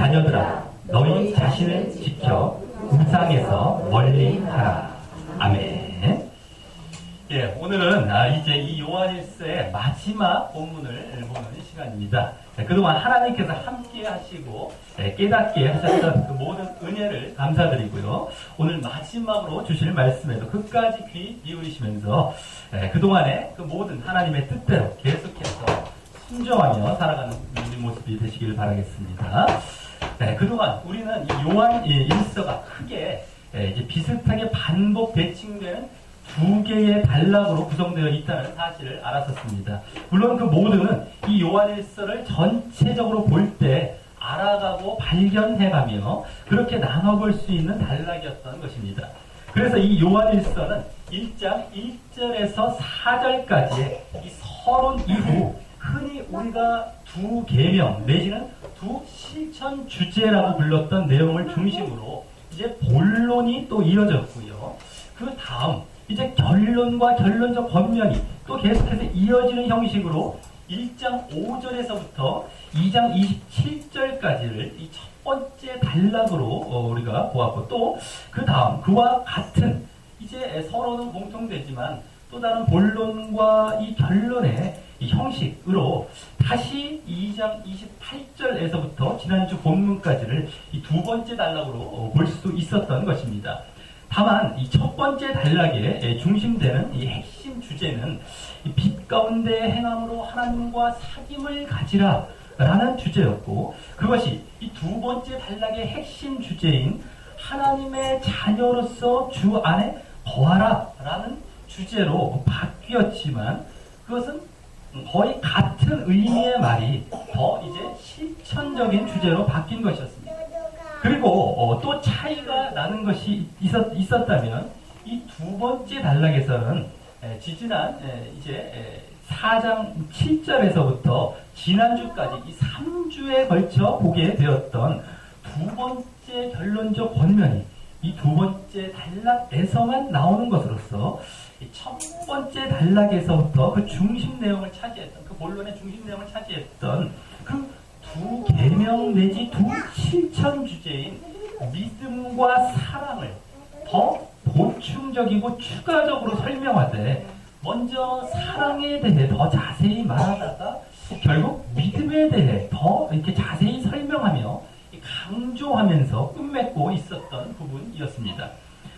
자녀들아, 너희 자신을 지켜 우상에서 멀리 하라. 아멘. 예, 오늘은 이제 이 요한일서의 마지막 본문을 보는 시간입니다. 그동안 하나님께서 함께 하시고 깨닫게 하셨던 그 모든 은혜를 감사드리고요. 오늘 마지막으로 주실 말씀에도 끝까지 귀 기울이시면서 그동안의 그 모든 하나님의 뜻대로 계속해서 순종하며 살아가는 우리 모습이 되시길 바라겠습니다. 그동안 우리는 이 요한일서가 크게 이제 비슷하게 반복 대칭되는 두 개의 단락으로 구성되어 있다는 사실을 알았었습니다. 물론 그 모두는 이 요한일서를 전체적으로 볼 때 알아가고 발견해가며 그렇게 나눠볼 수 있는 단락이었던 것입니다. 그래서 이 요한일서는 1장 1절에서 4절까지의 이 서론 이후 흔히 우리가 두 계명 내지는 두 실천 주제라고 불렀던 내용을 중심으로 이제 본론이 또 이어졌고요. 그 다음 이제 결론과 결론적 권면이 또 계속해서 이어지는 형식으로 1장 5절에서부터 2장 27절까지를 이 첫 번째 단락으로 우리가 보았고, 또 그 다음 그와 같은 이제 서로는 공통되지만 또 다른 본론과 이 결론의 이 형식으로 다시 2장 28절에서부터 지난주 본문까지를 이 두 번째 단락으로 볼 수 있었던 것입니다. 다만 이 첫 번째 단락에 중심되는 이 핵심 주제는 이 빛 가운데 행함으로 하나님과 사귐을 가지라 라는 주제였고, 그것이 이 두 번째 단락의 핵심 주제인 하나님의 자녀로서 주 안에 거하라 라는 주제로 바뀌었지만, 그것은 거의 같은 의미의 말이 더 이제 실천적인 주제로 바뀐 것이었습니다. 그리고 또 차이가 나는 것이 있었다면 이 두 번째 단락에서는 지지난 이제 4장 7절에서부터 지난주까지 이 3주에 걸쳐 보게 되었던 두 번째 결론적 권면이 이 두 번째 단락에서만 나오는 것으로서 첫 번째 단락에서부터 그 중심 내용을 차지했던, 그 본론의 중심 내용을 차지했던 그 두 계명 내지 두 실천 주제인 믿음과 사랑을 더 보충적이고 추가적으로 설명하되, 먼저 사랑에 대해 더 자세히 말하다가 결국 믿음에 대해 더 이렇게 자세히 설명하며 강조하면서 끝맺고 있었던 부분이었습니다.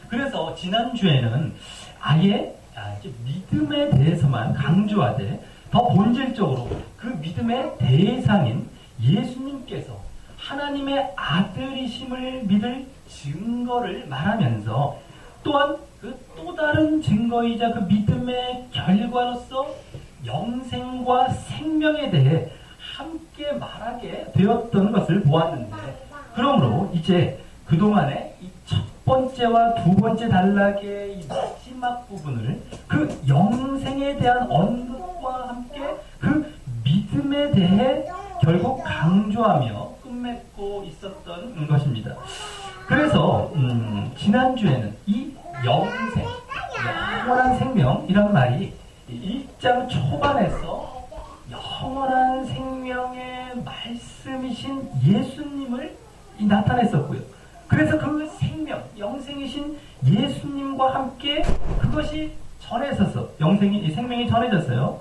그래서 지난주에는 아예 이제 믿음에 대해서만 강조하되 더 본질적으로 그 믿음의 대상인 예수님께서 하나님의 아들이심을 믿을 증거를 말하면서, 또한 그 또 다른 증거이자 그 믿음의 결과로서 영생과 생명에 대해 함께 말하게 되었던 것을 보았는데, 그러므로 이제 그동안의 이 첫 번째와 두 번째 단락의 이 마지막 부분을 그 영생에 대한 언급과 함께 그 믿음에 대해 결국 강조하며 끝맺고 있었던 것입니다. 그래서 지난주에는 이 영생, 영원한 생명이란 말이 1장 초반에서 영원한 생명의 말씀이신 예수님을 나타냈었고요. 그래서 그 생명, 영생이신 예수님과 함께 그것이 전해져서 생명이 전해졌어요.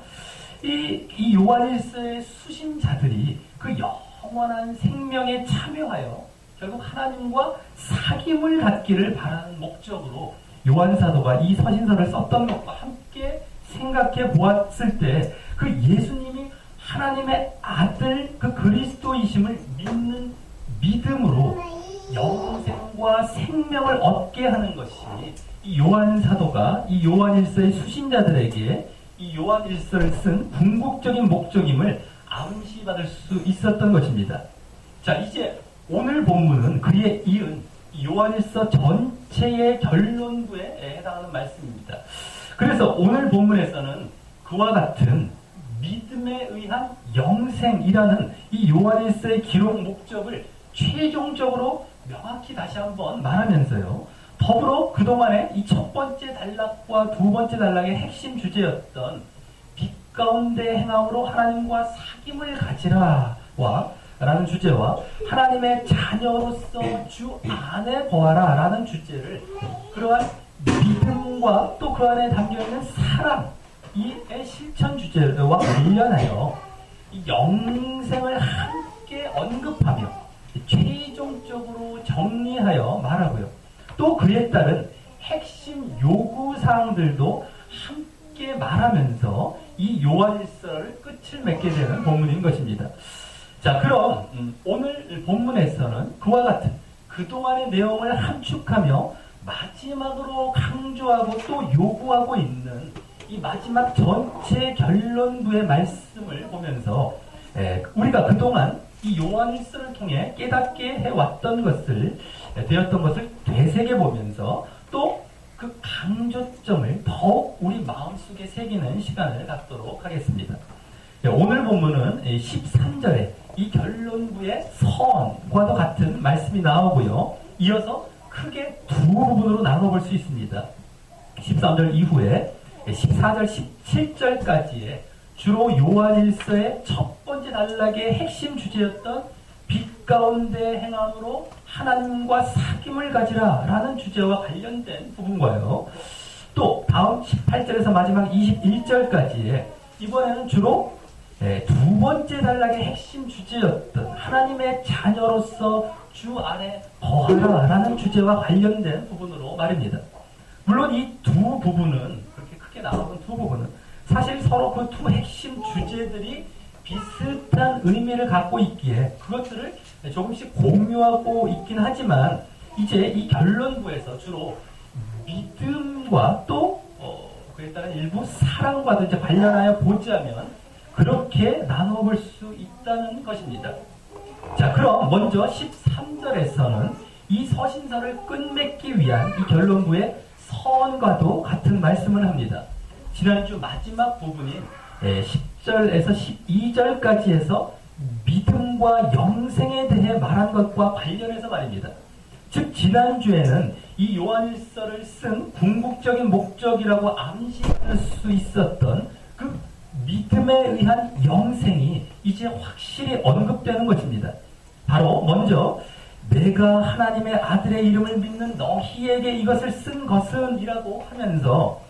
이 요한일서의 수신자들이 그 영원한 생명에 참여하여 결국 하나님과 사귐을 갖기를 바라는 목적으로 요한사도가 이 서신서를 썼던 것과 함께 생각해 보았을 때, 그 예수님이 하나님의 아들 그 그리스도이심을 믿는 믿음으로 영생과 생명을 얻게 하는 것이 이 요한사도가 이 요한일서의 수신자들에게 이 요한일서를 쓴 궁극적인 목적임을 암시받을 수 있었던 것입니다. 자, 이제 오늘 본문은 그에 이은 요한일서 전체의 결론부에 해당하는 말씀입니다. 그래서 오늘 본문에서는 그와 같은 믿음에 의한 영생이라는 이 요한일서의 기록 목적을 최종적으로 명확히 다시 한번 말하면서요, 더불어 그동안의 이 첫 번째 단락과 두 번째 단락의 핵심 주제였던 빛 가운데 행함으로 하나님과 사귐을 가지라와 라는 주제와 하나님의 자녀로서 주 안에 거하라 라는 주제를 그러한 믿음과 또 그 안에 담겨있는 사랑 이의 실천 주제와 관련하여 이 영생을 함께 언급하며 최종적으로 정리하여 말하고요. 또 그에 따른 핵심 요구사항들도 함께 말하면서 이 요한일서를 끝을 맺게 되는 본문인 것입니다. 자, 그럼 오늘 본문에서는 그와 같은 그동안의 내용을 함축하며 마지막으로 강조하고 또 요구하고 있는 이 마지막 전체 결론부의 말씀을 보면서 우리가 그동안 이 요한일서를 통해 깨닫게 해왔던 것을 되었던 것을 되새겨보면서 또 그 강조점을 더욱 우리 마음속에 새기는 시간을 갖도록 하겠습니다. 오늘 본문은 13절에 이 결론부의 서원과도 같은 말씀이 나오고요. 이어서 크게 두 부분으로 나눠볼 수 있습니다. 13절 이후에 14절, 17절까지의 주로 요한일서의 첫 번째 단락의 핵심 주제였던 빛 가운데 행함으로 하나님과 사귐을 가지라 라는 주제와 관련된 부분과요. 또 다음 18절에서 마지막 21절까지의 이번에는 주로 두 번째 단락의 핵심 주제였던 하나님의 자녀로서 주 안에 거하라 라는 주제와 관련된 부분으로 말입니다. 물론 이 두 부분은 그렇게 크게 나오는 두 부분은 사실 서로 그 두 핵심 주제들이 비슷한 의미를 갖고 있기에 그것들을 조금씩 공유하고 있긴 하지만 이제 이 결론부에서 주로 믿음과 또 그에 따른 일부 사랑과도 이제 관련하여 보자면 그렇게 나눠볼 수 있다는 것입니다. 자, 그럼 먼저 13절에서는 이 서신서를 끝맺기 위한 이 결론부의 서원과도 같은 말씀을 합니다. 지난주 마지막 부분인 10절에서 12절까지 해서 믿음과 영생에 대해 말한 것과 관련해서 말입니다. 즉 지난주에는 이 요한일서를 쓴 궁극적인 목적이라고 암시할 수 있었던 그 믿음에 의한 영생이 이제 확실히 언급되는 것입니다. 바로 먼저 내가 하나님의 아들의 이름을 믿는 너희에게 이것을 쓴 것은 이라고 하면서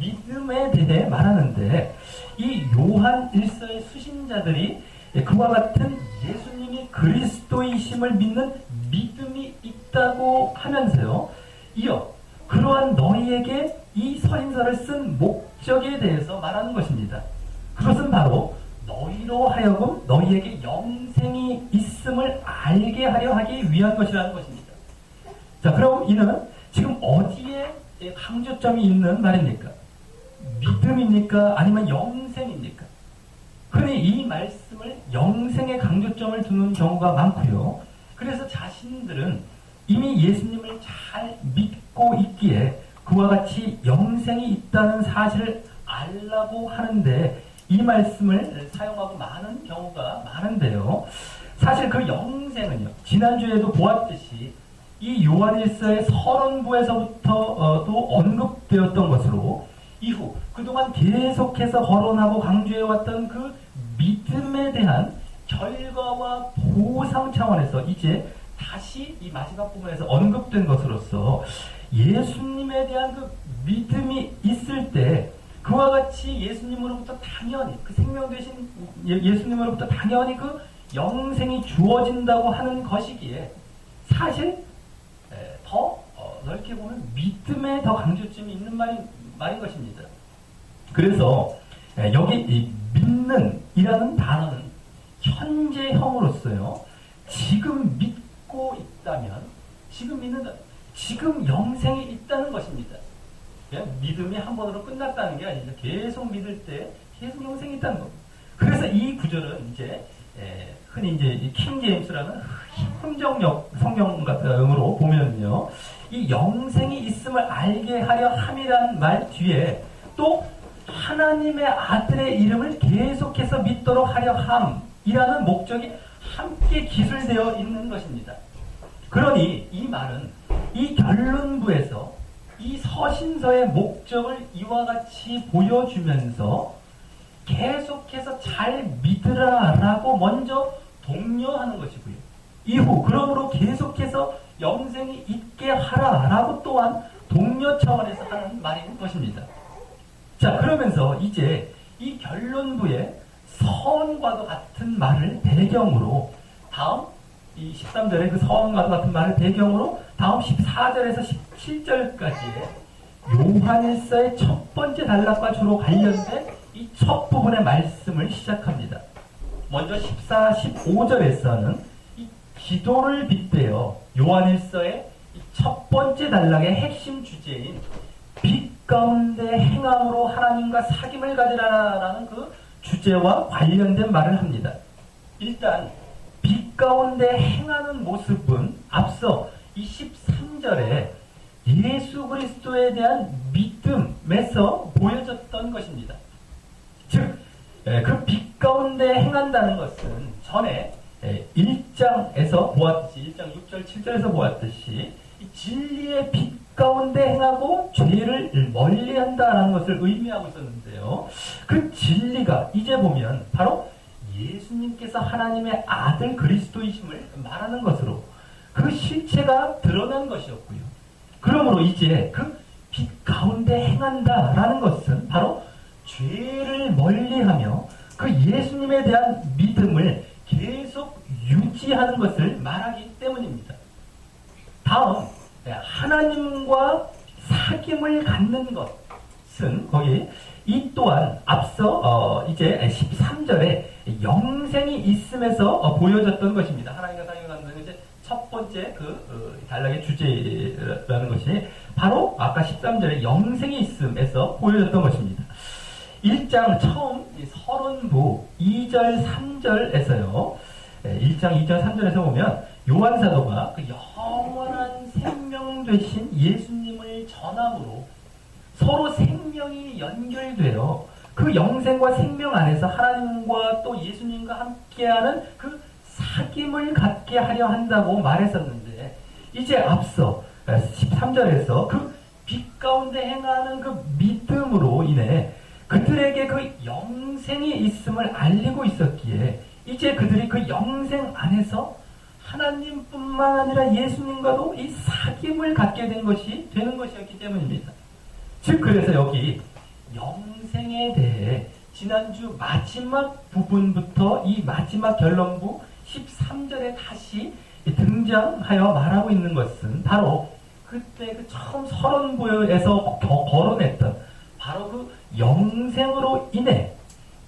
믿음에 대해 말하는데 이 요한일서의 수신자들이 그와 같은 예수님이 그리스도이심을 믿는 믿음이 있다고 하면서요. 이어 그러한 너희에게 이 서신서를 쓴 목적에 대해서 말하는 것입니다. 그것은 바로 너희로 하여금 너희에게 영생이 있음을 알게 하려 하기 위한 것이라는 것입니다. 자, 그럼 이는 지금 어디에 강조점이 있는 말입니까? 믿음입니까? 아니면 영생입니까? 흔히 이 말씀을 영생에 강조점을 두는 경우가 많고요. 그래서 자신들은 이미 예수님을 잘 믿고 있기에 그와 같이 영생이 있다는 사실을 알라고 하는데 이 말씀을 사용하고 많은 경우가 많은데요. 사실 그 영생은요, 지난주에도 보았듯이 이 요한일서의 서론부에서부터도 언급되었던 것으로 이후 그동안 계속해서 거론하고 강조해왔던 그 믿음에 대한 결과와 보상 차원에서 이제 다시 이 마지막 부분에서 언급된 것으로서 예수님에 대한 그 믿음이 있을 때 그와 같이 예수님으로부터 당연히 그 생명 되신 예수님으로부터 당연히 그 영생이 주어진다고 하는 것이기에 사실 더 넓게 보면 믿음에 더 강조점이 있는 말인 것입니다. 그래서 여기 이 믿는 이라는 단어는 현재형으로서요. 지금 믿고 있다면 지금 믿는다. 지금 영생이 있다는 것입니다. 믿음이 한 번으로 끝났다는 게 아니죠. 계속 믿을 때 계속 영생이 있다는 겁니다. 그래서 이 구절은 이제 흔히 이제 킹 제임스라는 흥정역 성경으로 보면요, 이 영생이 있음을 알게 하려 함이란 말 뒤에 또 하나님의 아들의 이름을 계속해서 믿도록 하려 함이라는 목적이 함께 기술되어 있는 것입니다. 그러니 이 말은 이 결론부에서 이 서신서의 목적을 이와 같이 보여주면서 계속해서 잘 믿으라 라고 먼저 독려하는 것이고요. 이후 그러므로 계속해서 영생이 있게 하라라고 또한 독려 차원에서 하는 말인 것입니다. 자, 그러면서 이제 이 결론부에 서원과도 같은 말을 배경으로 다음 이 13절의 그 서원과도 같은 말을 배경으로 다음 14절에서 17절까지의 요한일서의 첫 번째 단락과 주로 관련된 이 첫 부분의 말씀을 시작합니다. 먼저 14, 15절에서는 이 기도를 빗대어 요한일서의 첫 번째 단락의 핵심 주제인 빛 가운데 행함으로 하나님과 사귐을 가지라라는 그 주제와 관련된 말을 합니다. 일단 빛 가운데 행하는 모습은 앞서 이 13절에 예수 그리스도에 대한 믿음에서 보여졌던 것입니다. 즉, 그 빛 가운데 행한다는 것은 전에 1장에서 보았듯이 1장 6절 7절에서 보았듯이 진리의 빛 가운데 행하고 죄를 멀리한다라는 것을 의미하고 있었는데요. 그 진리가 이제 보면 바로 예수님께서 하나님의 아들 그리스도이심을 말하는 것으로 그 실체가 드러난 것이었고요. 그러므로 이제 그 빛 가운데 행한다라는 것은 바로 죄를 멀리하며 그 예수님에 대한 믿음을 계속 유지하는 것을 말하기 때문입니다. 다음, 하나님과 사귐을 갖는 것은 거기 이 또한 앞서 이제 13절에 영생이 있음에서 보여졌던 것입니다. 하나님과 사귐을 갖는 것은 이제 첫 번째 그 단락의 주제라는 것이 바로 아까 13절에 영생이 있음에서 보여졌던 것입니다. 1장 처음 서론부 2절 3절에서요. 1장 2절 3절에서 보면 요한 사도가 그 영원한 생명 되신 예수님을 전함으로 서로 생명이 연결되어 그 영생과 생명 안에서 하나님과 또 예수님과 함께하는 그 사귐을 갖게 하려 한다고 말했었는데 이제 앞서 13절에서 그 빛 가운데 행하는 그 믿음으로 인해 그들에게 그 영생이 있음을 알리고 있었기에 이제 그들이 그 영생 안에서 하나님뿐만 아니라 예수님과도 이 사귐을 갖게 된 것이 되는 것이었기 때문입니다. 즉 그래서 여기 영생에 대해 지난주 마지막 부분부터 이 마지막 결론부 13절에 다시 등장하여 말하고 있는 것은 바로 그때 그 처음 서론부에서 거론했던 바로 그 영생으로 인해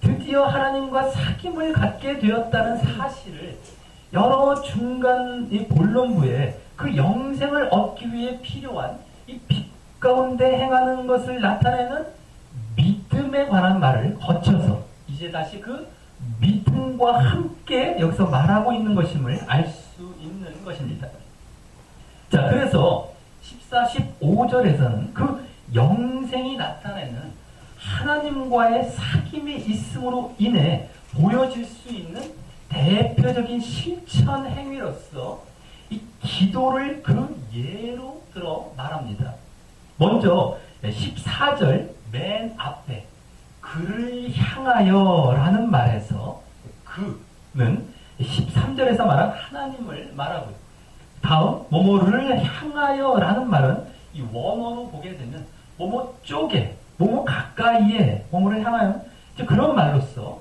드디어 하나님과 사귐을 갖게 되었다는 사실을 여러 중간 이 본론부에 그 영생을 얻기 위해 필요한 이 빛 가운데 행하는 것을 나타내는 믿음에 관한 말을 거쳐서 이제 다시 그 믿음과 함께 여기서 말하고 있는 것임을 알 수 있는 것입니다. 자, 그래서 14, 15절에서는 그 영생이 나타내는 하나님과의 사귐이 있음으로 인해 보여질 수 있는 대표적인 실천 행위로서 이 기도를 그 예로 들어 말합니다. 먼저 14절 맨 앞에 그를 향하여 라는 말에서 그는 13절에서 말한 하나님을 말하고요. 다음 뭐뭐를 향하여 라는 말은 이 원어로 보게 되면 뭐뭐 쪽에 뭐뭐 가까이에 뭐뭐를 향하여 그런 말로써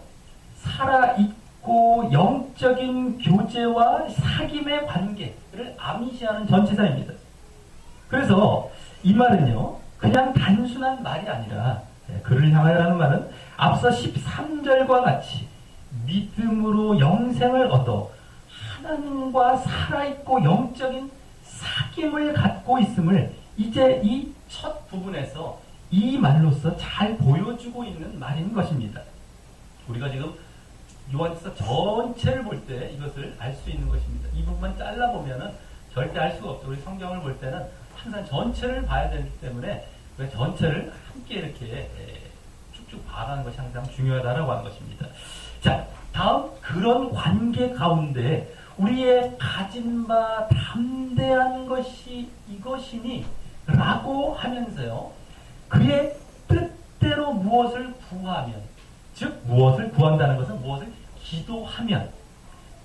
살아있고 영적인 교제와 사귐의 관계를 암시하는 전치사입니다. 그래서 이 말은요 그냥 단순한 말이 아니라 그를 향하여라는 말은 앞서 13절과 같이 믿음으로 영생을 얻어 하나님과 살아있고 영적인 사귐을 갖고 있음을 이제 이 첫 부분에서 이 말로서 잘 보여주고 있는 말인 것입니다. 우리가 지금 요한일서 전체를 볼 때 이것을 알 수 있는 것입니다. 이 부분만 잘라보면은 절대 알 수가 없죠. 우리 성경을 볼 때는 항상 전체를 봐야 되기 때문에 그 전체를 함께 이렇게 쭉쭉 봐가는 것이 항상 중요하다라고 하는 것입니다. 자, 다음 그런 관계 가운데 우리의 가진 바 담대한 것이 이것이니 라고 하면서요. 그의 뜻대로 무엇을 구하면 즉 무엇을 구한다는 것은 무엇을 기도하면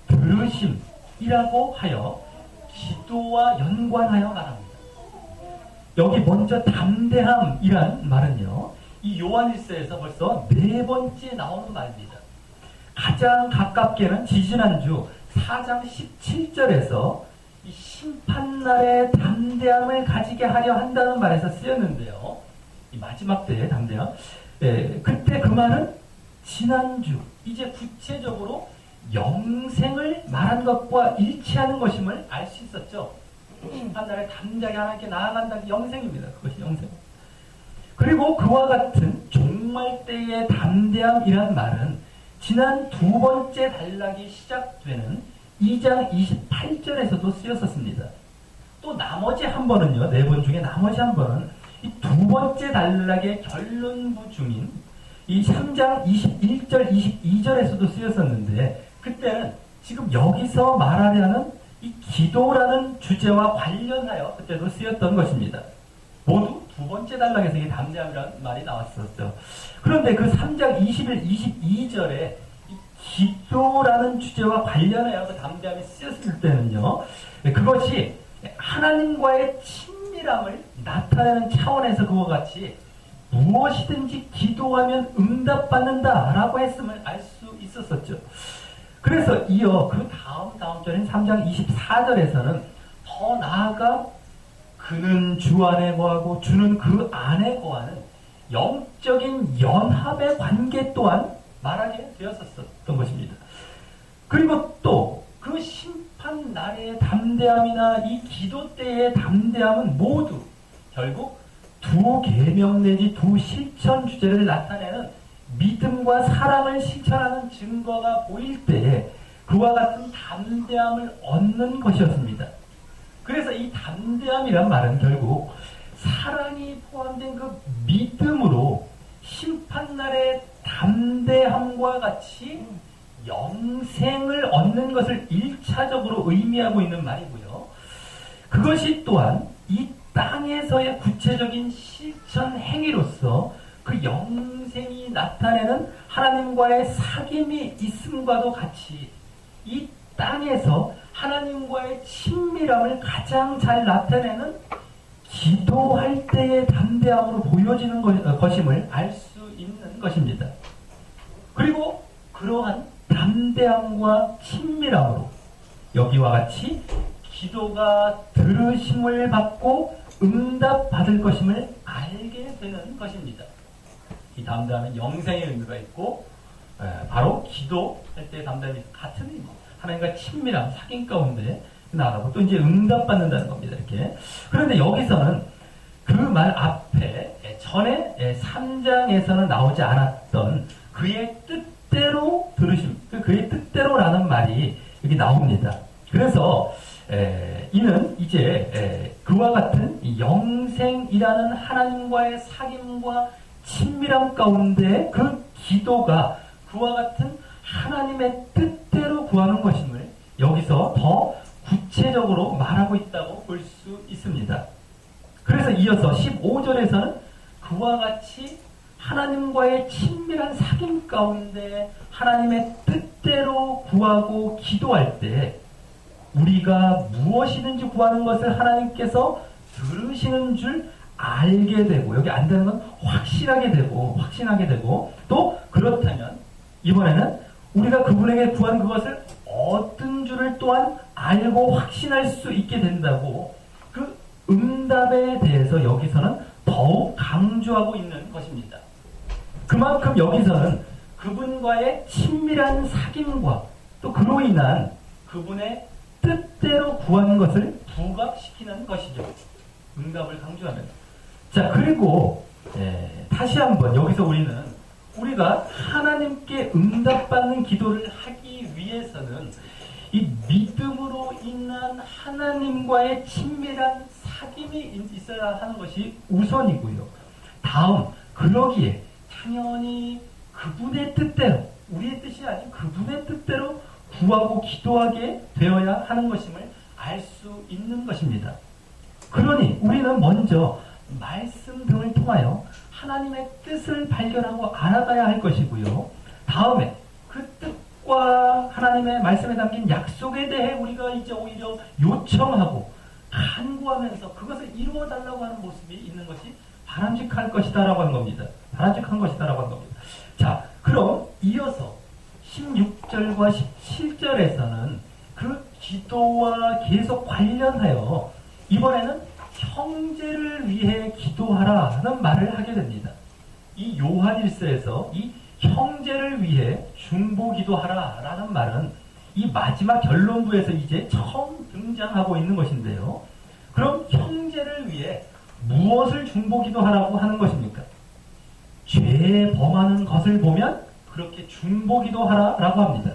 들으심이라고 하여 기도와 연관하여 말합니다. 여기 먼저 담대함이란 말은요, 이 요한일서에서 벌써 4번째 나오는 말입니다. 가장 가깝게는 지지난주 4장 17절에서 이 심판날의 담대함을 가지게 하려 한다는 말에서 쓰였는데요. 이 마지막 때의 담대함. 그때 그 말은 지난주, 이제 구체적으로 영생을 말한 것과 일치하는 것임을 알 수 있었죠. 심판날에 담대하게 하나님께 나아간다는 영생입니다. 그것이 영생. 그리고 그와 같은 종말 때의 담대함이란 말은 지난 2번째 단락이 시작되는 2장 28절에서도 쓰였었습니다. 또 나머지 한 번은요, 4번 중에 나머지 한 번은 이 2번째 단락의 결론부 중인 이 3장 21절, 22절에서도 쓰였었는데, 그때는 지금 여기서 말하려는 이 기도라는 주제와 관련하여 그때도 쓰였던 것입니다. 모두 2번째 단락에서 이 담대함이라는 말이 나왔었죠. 그런데 그 3장 21, 22절에 이 기도라는 주제와 관련하여 그 담대함이 쓰였을 때는요, 그것이 하나님과의 친밀함을 나타내는 차원에서 그와 같이 무엇이든지 기도하면 응답받는다라고 했음을 알 수 있었었죠. 그래서 이어 그 다음 절인 3장 24절에서는 더 나아가 그는 주 안에 거하고 주는 그 안에 거하는 영적인 연합의 관계 또한 말하게 되었었던 것입니다. 그리고 또 그 심판 날의 담대함이나 이 기도 때의 담대함은 모두 결국 2계명 내지 2실천 주제를 나타내는 믿음과 사랑을 실천하는 증거가 보일 때에 그와 같은 담대함을 얻는 것이었습니다. 그래서 이 담대함이란 말은 결국 사랑이 포함된 그 믿음으로 심판날의 담대함과 같이 영생을 얻는 것을 1차적으로 의미하고 있는 말이고요. 그것이 또한 이 땅에서의 구체적인 실천 행위로서 그 영생이 나타내는 하나님과의 사귐이 있음과도 같이 이 땅에서 하나님과의 친밀함을 가장 잘 나타내는 기도할 때의 담대함으로 보여지는 것임을 알 수 있는 것입니다. 그리고 그러한 담대함과 친밀함으로 여기와 같이 기도가 들으심을 받고 응답받을 것임을 알게 되는 것입니다. 이 담대함은 영생의 의미가 있고 바로 기도할 때의 담대함이 같은 의미, 하나님과 친밀함, 사귐 가운데 나가고 또 이제 응답받는다는 겁니다. 이렇게. 그런데 여기서는 그 말 앞에 전에 3장에서는 나오지 않았던 그의 뜻대로 들으심, 그의 뜻대로라는 말이 여기 나옵니다. 그래서 이는 이제 그와 같은 영생이라는 하나님과의 사귐과 친밀함 가운데 그 기도가 그와 같은 하나님의 뜻대로 구하는 것임을 여기서 더 구체적으로 말하고 있다고 볼 수 있습니다. 그래서 이어서 15절에서는 그와 같이 하나님과의 친밀한 사귐 가운데 하나님의 뜻대로 구하고 기도할 때 우리가 무엇이든지 구하는 것을 하나님께서 들으시는 줄 알게 되고, 여기 안다는 건 확신하게 되고 또 그렇다면 이번에는 우리가 그분에게 구한 그것을 얻은 줄을 또한 알고 확신할 수 있게 된다고 그 응답에 대해서 여기서는 더욱 강조하고 있는 것입니다. 그만큼 여기서는 그분과의 친밀한 사귐과 또 그로 인한 그분의 뜻대로 구하는 것을 부각시키는 것이죠. 응답을 강조하면. 자, 그리고 다시 한번 여기서 우리가 하나님께 응답받는 기도를 하기 위해서는 이 믿음으로 인한 하나님과의 친밀한 사귐이 있어야 하는 것이 우선이고요. 다음, 그러기에 당연히 그분의 뜻대로, 우리의 뜻이 아닌 그분의 뜻대로 구하고 기도하게 되어야 하는 것임을 알 수 있는 것입니다. 그러니 우리는 먼저 말씀 등을 통하여 하나님의 뜻을 발견하고 알아가야 할 것이고요. 다음에 그 뜻, 뜻과 하나님의 말씀에 담긴 약속에 대해 우리가 이제 오히려 요청하고 간구하면서 그것을 이루어 달라고 하는 모습이 있는 것이 바람직할 것이다라고 하는 겁니다. 바람직한 것이다라고 하는 겁니다. 자, 그럼 이어서 16절과 17절에서는 그 기도와 계속 관련하여 이번에는 형제를 위해 기도하라는 말을 하게 됩니다. 이 요한일서에서 이 형제를 위해 중보기도하라라는 말은 이 마지막 결론부에서 이제 처음 등장하고 있는 것인데요. 그럼 형제를 위해 무엇을 중보기도하라고 하는 것입니까? 죄 범하는 것을 보면 그렇게 중보기도하라라고 합니다.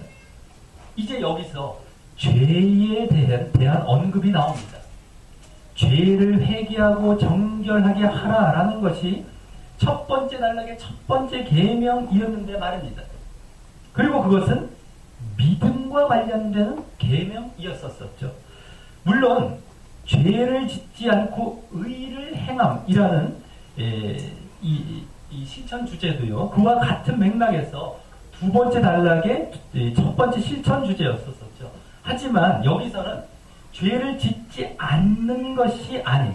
이제 여기서 죄에 대한 언급이 나옵니다. 죄를 회개하고 정결하게 하라라는 것이 첫 번째 단락의 첫 번째 계명이었는데 말입니다. 그리고 그것은 믿음과 관련되는 계명이었었죠. 물론 죄를 짓지 않고 의를 행함이라는 이 실천 주제도요. 그와 같은 맥락에서 두 번째 단락의 첫 번째 실천 주제였었죠. 하지만 여기서는 죄를 짓지 않는 것이 아닌,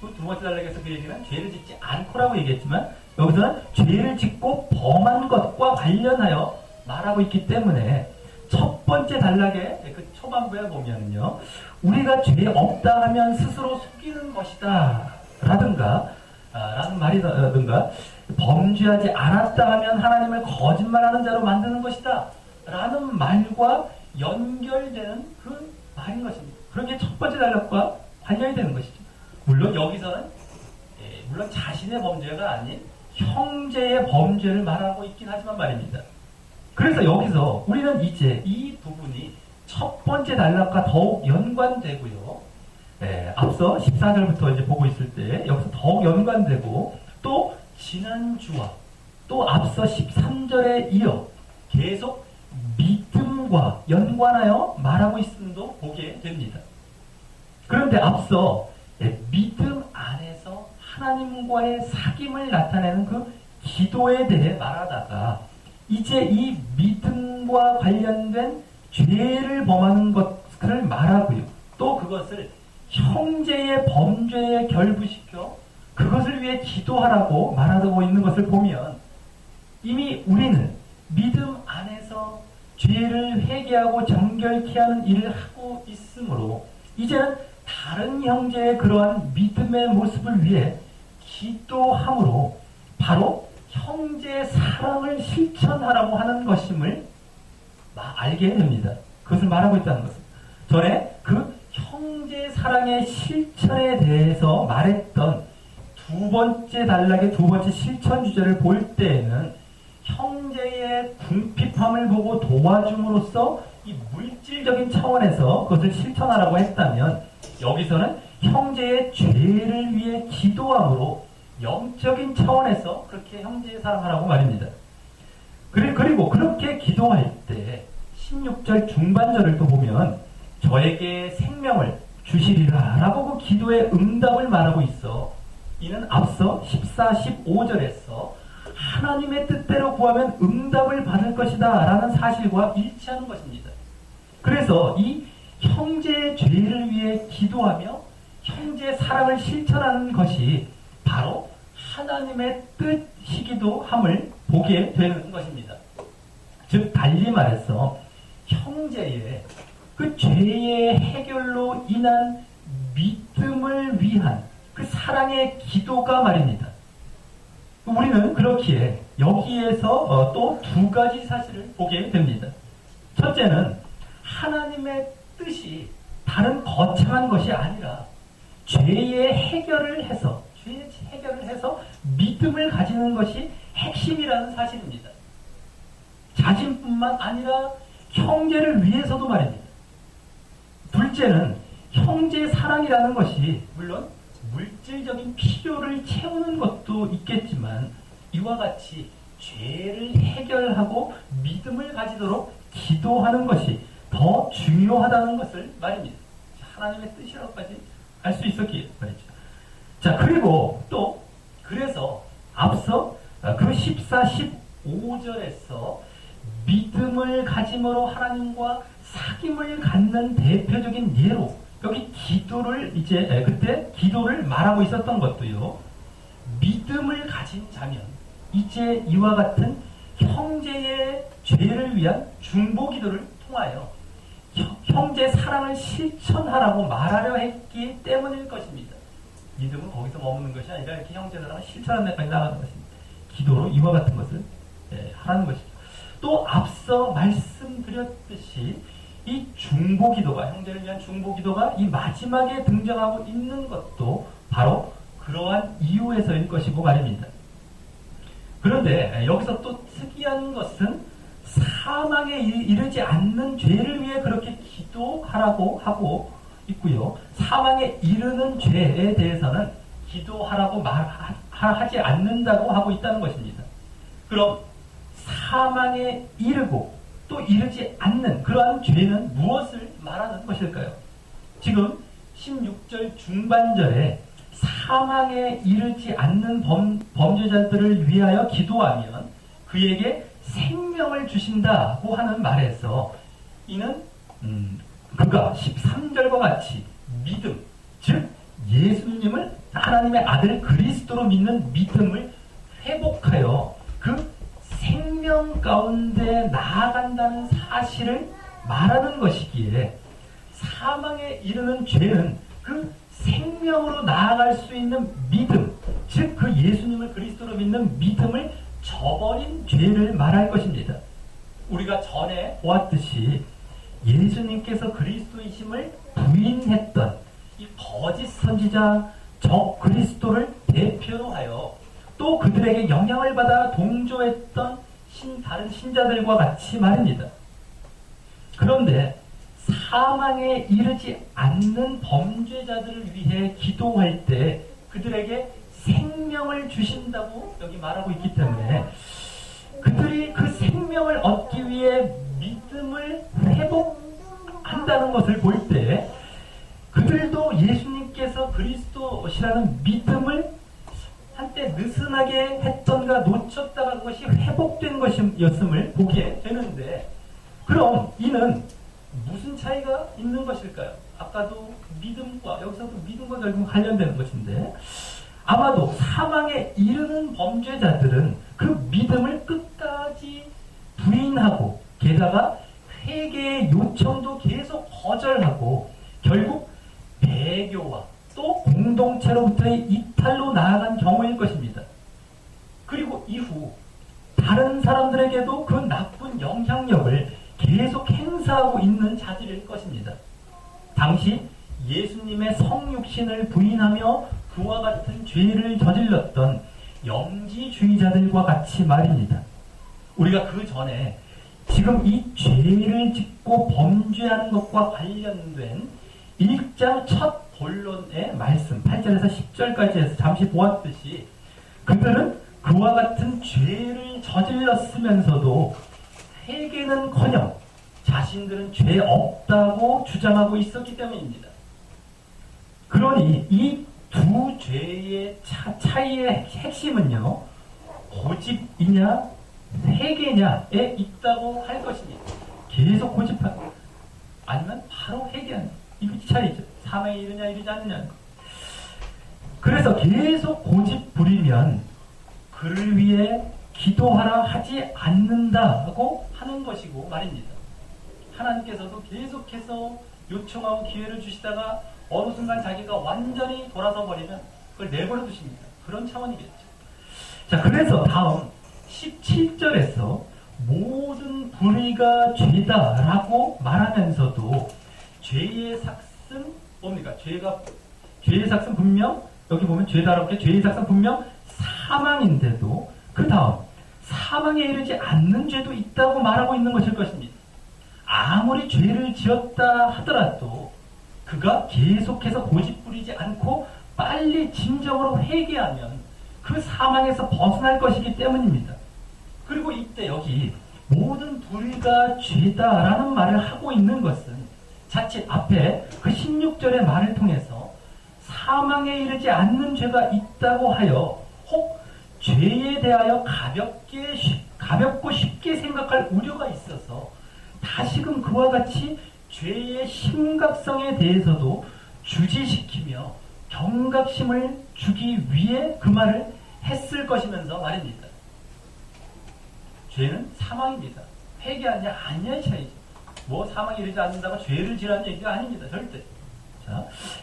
두 번째 단락에서 그 얘기는 죄를 짓지 않고라고 얘기했지만 여기서는 죄를 짓고 범한 것과 관련하여 말하고 있기 때문에 첫 번째 단락의 그 초반부에 보면요, 우리가 죄 없다 하면 스스로 속이는 것이다 라든가 라는 말이라든가, 범죄하지 않았다 하면 하나님을 거짓말하는 자로 만드는 것이다 라는 말과 연결되는 그 말인 것입니다. 그게 첫 번째 단락과 관련이 되는 것이죠. 물론 여기서는 물론 자신의 범죄가 아닌 형제의 범죄를 말하고 있긴 하지만 말입니다. 그래서 여기서 우리는 이제 이 부분이 첫 번째 단락과 더욱 연관되고요. 앞서 14절부터 이제 보고 있을 때 여기서 더욱 연관되고, 또 지난주와 또 앞서 13절에 이어 계속 믿음과 연관하여 말하고 있음도 보게 됩니다. 그런데 앞서 믿음 안에서 하나님과의 사귐을 나타내는 그 기도에 대해 말하다가 이제 이 믿음과 관련된 죄를 범하는 것을 말하고요. 또 그것을 형제의 범죄에 결부시켜 그것을 위해 기도하라고 말하고 있는 것을 보면 이미 우리는 믿음 안에서 죄를 회개하고 정결케 하는 일을 하고 있으므로 이제는 다른 형제의 그러한 믿음의 모습을 위해 기도함으로 바로 형제의 사랑을 실천하라고 하는 것임을 알게 됩니다. 그것을 말하고 있다는 것은, 전에 그 형제 사랑의 실천에 대해서 말했던 두 번째 단락의 두 번째 실천 주제를 볼 때에는 형제의 궁핍함을 보고 도와줌으로써 이 물질적인 차원에서 그것을 실천하라고 했다면, 여기서는 형제의 죄를 위해 기도함으로 영적인 차원에서 그렇게 형제의 사랑하라고 말입니다. 그리고 그렇게 기도할 때 16절 중반절을 또 보면 저에게 생명을 주시리라 라고 그 기도의 응답을 말하고 있어 이는 앞서 14, 15절에서 하나님의 뜻대로 구하면 응답을 받을 것이다 라는 사실과 일치하는 것입니다. 그래서 이 형제의 죄를 위해 기도하며 형제의 사랑을 실천하는 것이 바로 하나님의 뜻이기도 함을 보게 되는 것입니다. 즉 달리 말해서 형제의 그 죄의 해결로 인한 믿음을 위한 그 사랑의 기도가 말입니다. 우리는 그렇기에 여기에서 또 두 가지 사실을 보게 됩니다. 첫째는 하나님의 뜻이 다른 거창한 것이 아니라 죄의 해결을 해서 믿음을 가지는 것이 핵심이라는 사실입니다. 자신뿐만 아니라 형제를 위해서도 말입니다. 둘째는 형제 사랑이라는 것이 물론 물질적인 필요를 채우는 것도 있겠지만 이와 같이 죄를 해결하고 믿음을 가지도록 기도하는 것이 더 중요하다는 것을 말입니다. 하나님의 뜻이라고까지 알 수 있었기에 말이죠. 자, 그리고 또 그래서 앞서 그 14, 15절에서 믿음을 가짐으로 하나님과 사귐을 갖는 대표적인 예로 여기 기도를 그때 기도를 말하고 있었던 것도요. 믿음을 가진 자면 이제 이와 같은 형제의 죄를 위한 중보 기도를 통하여 형제 사랑을 실천하라고 말하려 했기 때문일 것입니다. 믿음은 거기서 머무는 것이 아니라 이렇게 형제 사랑을 실천하는 데까지 나가는 것입니다. 기도로 이와 같은 것을 하라는 것이죠. 또 앞서 말씀드렸듯이 이 중보기도가 형제를 위한 중보기도가 이 마지막에 등장하고 있는 것도 바로 그러한 이유에서일 것이고 말입니다. 그런데 여기서 또 특이한 것은 사망에 이르지 않는 죄를 위해 그렇게 기도하라고 하고 있고요. 사망에 이르는 죄에 대해서는 기도하라고 말하지 않는다고 하고 있다는 것입니다. 그럼 사망에 이르고 또 이르지 않는 그러한 죄는 무엇을 말하는 것일까요? 지금 16절 중반절에 사망에 이르지 않는 범죄자들을 위하여 기도하면 그에게 생명을 주신다고 하는 말에서 이는 그가 13절과 같이 믿음, 즉 예수님을 하나님의 아들 그리스도로 믿는 믿음을 회복하여 그 생명 가운데 나아간다는 사실을 말하는 것이기에 사망에 이르는 죄는 그 생명으로 나아갈 수 있는 믿음, 즉 그 예수님을 그리스도로 믿는 믿음을 저버린 죄를 말할 것입니다. 우리가 전에 보았듯이 예수님께서 그리스도이심을 부인했던 이 거짓 선지자 적 그리스도를 대표로 하여 또 그들에게 영향을 받아 동조했던 다른 신자들과 같이 말입니다. 그런데 사망에 이르지 않는 범죄자들을 위해 기도할 때 그들에게 생명을 주신다고 여기 말하고 있기 때문에 그들이 그 생명을 얻기 위해 믿음을 회복한다는 것을 볼 때 그들도 예수님께서 그리스도시라는 믿음을 한때 느슨하게 했던가 놓쳤다가 그것이 회복된 것이었음을 보게 되는데 그럼 이는 무슨 차이가 있는 것일까요? 아까도 믿음과 여기서도 믿음과 결국 관련되는 것인데 아마도 사망에 이르는 범죄자들은 그 믿음을 끝까지 부인하고 게다가 회개의 요청도 계속 거절하고 결국 배교와 또 공동체로부터의 이탈로 나아간 경우일 것입니다. 그리고 이후 다른 사람들에게도 그 나쁜 영향력을 계속 행사하고 있는 자들일 것입니다. 당시 예수님의 성육신을 부인하며 그와 같은 죄를 저질렀던 영지주의자들과 같이 말입니다. 우리가 그 전에 지금 이 죄를 짓고 범죄하는 것과 관련된 1장 첫 본론의 말씀 8절에서 10절까지에서 잠시 보았듯이 그들은 그와 같은 죄를 저질렀으면서도 회개는커녕 자신들은 죄 없다고 주장하고 있었기 때문입니다. 그러니 이 두 죄의 차이의 핵심은요, 고집이냐 회개냐에 있다고 할 것입니다. 계속 고집하고 아니면 바로 회개하는 이거 차이죠. 사망에 이르냐 이르지 않느냐. 그래서 계속 고집 부리면 그를 위해 기도하라 하지 않는다고 하는 것이고 말입니다. 하나님께서도 계속해서 요청하고 기회를 주시다가 어느 순간 자기가 완전히 돌아서 버리면 그걸 내버려 두십니다. 그런 차원이겠죠. 자, 그래서 다음 17절에서 모든 불의가 죄다라고 말하면서도 죄의 삭은 뭡니까? 죄의 삭은 분명 여기 보면 죄다라고 해 죄의 삭은 분명 사망인데도 그 다음 사망에 이르지 않는 죄도 있다고 말하고 있는 것일 것입니다. 아무리 죄를 지었다 하더라도 그가 계속해서 고집 부리지 않고 빨리 진정으로 회개하면 그 사망에서 벗어날 것이기 때문입니다. 그리고 이때 여기 모든 불의가 죄다라는 말을 하고 있는 것은 자칫 앞에 그 16절의 말을 통해서 사망에 이르지 않는 죄가 있다고 하여 혹 죄에 대하여 가볍게 가볍고 쉽게 생각할 우려가 있어서 다시금 그와 같이 죄의 심각성에 대해서도 주지시키며 경각심을 주기 위해 그 말을 했을 것이면서 말입니다. 죄는 사망입니다. 회개하냐 아니냐의 차이죠. 뭐 사망에 이르지 않는다고 죄를 지라는 얘기가 아닙니다. 절대.